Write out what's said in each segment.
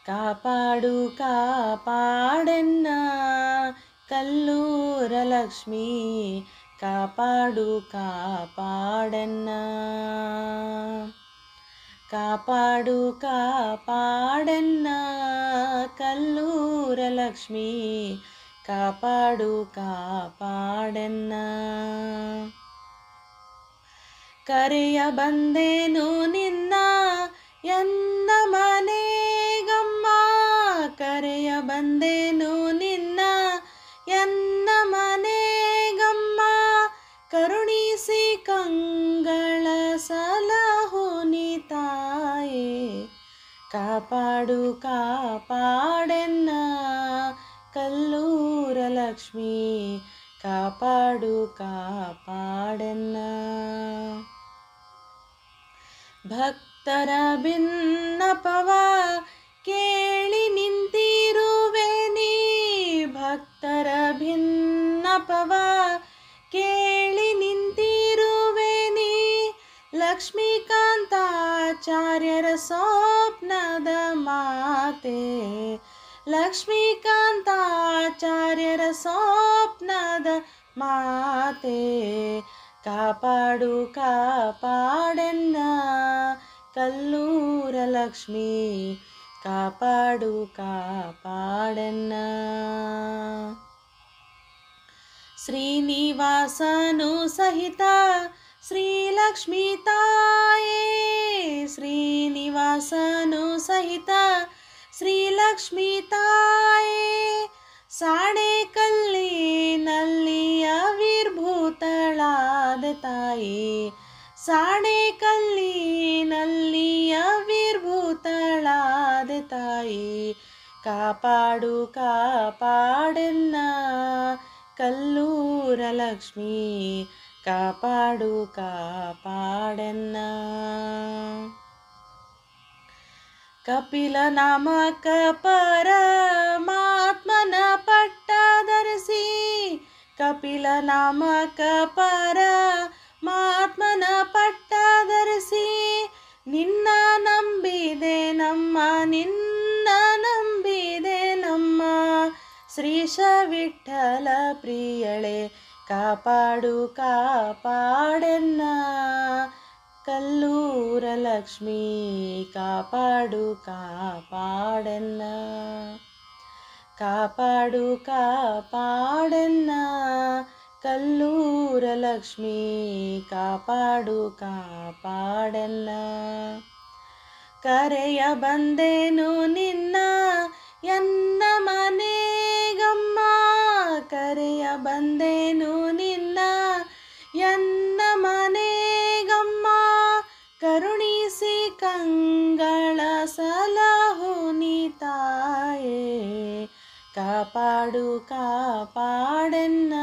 కాపాడు కాపాడన్న కల్లూర లక్ష్మి కాపాడు కాపాడన్న కాపాడు కాపాడన్న కల్లూర లక్ష్మి కాపాడు ಕಾಪಾಡನ್ನ ಕರೆಯ ಬಂದೇನು ನಿನ್ನ ಎನ್ನ ಮನೆಗಮ್ಮ ಕರೆಯ ಬಂದೇನು ನಿನ್ನ ಎನ್ನ ಮನೆಗಮ್ಮ ಕರುಣಿಸಿ ಕಂಗಳ ಸಲಹು ನೀ ತಾಯೇ ಕಾಪಾಡು ಕಾಪಾಡೆನ್ನ ಕಲ್ಲೂರ ಲಕ್ಷ್ಮಿ ಕಾಪಾಡು ಕಾಪಾಡೆನ್ನ ಭಕ್ತರ ಭಿನ್ನಪವ ಕೇಳಿ ನಿಂತಿರುವೆ ನೀ ಭಕ್ತರ ಭಿನ್ನಪವ ಕೇಳಿ ನಿಂತಿರುವೆ ನೀ ಲಕ್ಷ್ಮೀಕಾಂತಾಚಾರ್ಯರ ಸ್ವಪ್ನದ ಮಾತೆ ಲಕ್ಷ್ಮೀಕಾಂತಾಚಾರ್ಯರ ಸ್ವಪ್ನದ ಮಾತೆ ಕಾಪಾಡು ಕಾಪಾಡೆನ್ನ ಕಲ್ಲೂರ ಲಕ್ಷ್ಮಿ ಕಾಪಾಡು ಕಾಪಾಡೆನ್ನ ಶ್ರೀನಿವಾಸನು ಸಹಿತ ಶ್ರೀಲಕ್ಷ್ಮೀ ತಾಯೇ ಶ್ರೀನಿವಾಸನು ಸಹಿತ ಶ್ರೀಲಕ್ಷ್ಮೀ ತಾಯೇ ಸಾಣೇಕಲ್ಲಿನಲ್ಲಿ ಆವಿರ್ಭೂತಳಾದ ತಾಯಿ ಸಾಣೇಕಲ್ಲಿನಲ್ಲಿ ಆವಿರ್ಭೂತಳಾದ ತಾಯಿ ಕಾಪಾಡು ಕಾಪಾಡೆನ್ನ ಕಲ್ಲೂರ ಲಕ್ಷ್ಮಿ ಕಾಪಾಡು ಕಾಪಾಡೆನ್ನ ಕಪಿಲ ನಾಮಕ ಪರಮಾತ್ಮನ ಪಟ್ಟ ಧರಿಸಿ ಕಪಿಲ ನಾಮಕ ಪರಮಾತ್ಮನ ಪಟ್ಟ ಧರಿಸಿ ನಿನ್ನ ನಂಬಿದೆ ನಮ್ಮ ನಿನ್ನ ನಂಬಿದೆ ನಮ್ಮ ಶ್ರೀಶ ವಿಠಲ ಪ್ರಿಯಳೆ ಕಾಪಾಡು ಕಾಪಾಡೆನ್ನ ಕಲ್ಲೂರ ಲಕ್ಷ್ಮಿ ಕಾಪಾಡು ಕಾಪಾಡೆನ್ನ ಕಾಪಾಡು ಕಾಪಾಡೆನ್ನ ಕಲ್ಲೂರ ಲಕ್ಷ್ಮಿ ಕಾಪಾಡು ಕಾಪಾಡೆನ್ನ ಕರೆಯ ಬಂದೇನು ನಿನ್ನ ಎನ್ನ ಮನೆಗಮ್ಮ ಕರೆಯ ಬಂದೇನು ನಿನ್ನ ಎನ್ನ ಮನೆಗಮ್ಮ ಕರುಣಿಸಿ ಕಂಗಳ ಸಲಹು ನೀ ತಾಯೇ ಕಾಪಾಡು ಕಾಪಾಡೆನ್ನ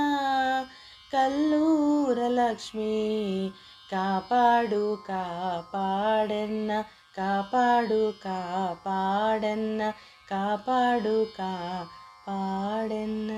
ಕಲ್ಲೂರ ಲಕ್ಷ್ಮಿ ಕಾಪಾಡು ಕಾಪಾಡೆನ್ನ ಕಾಪಾಡು ಕಾಪಾಡೆನ್ನ ಕಾಪಾಡು ಕಾಪಾಡೆನ್ನ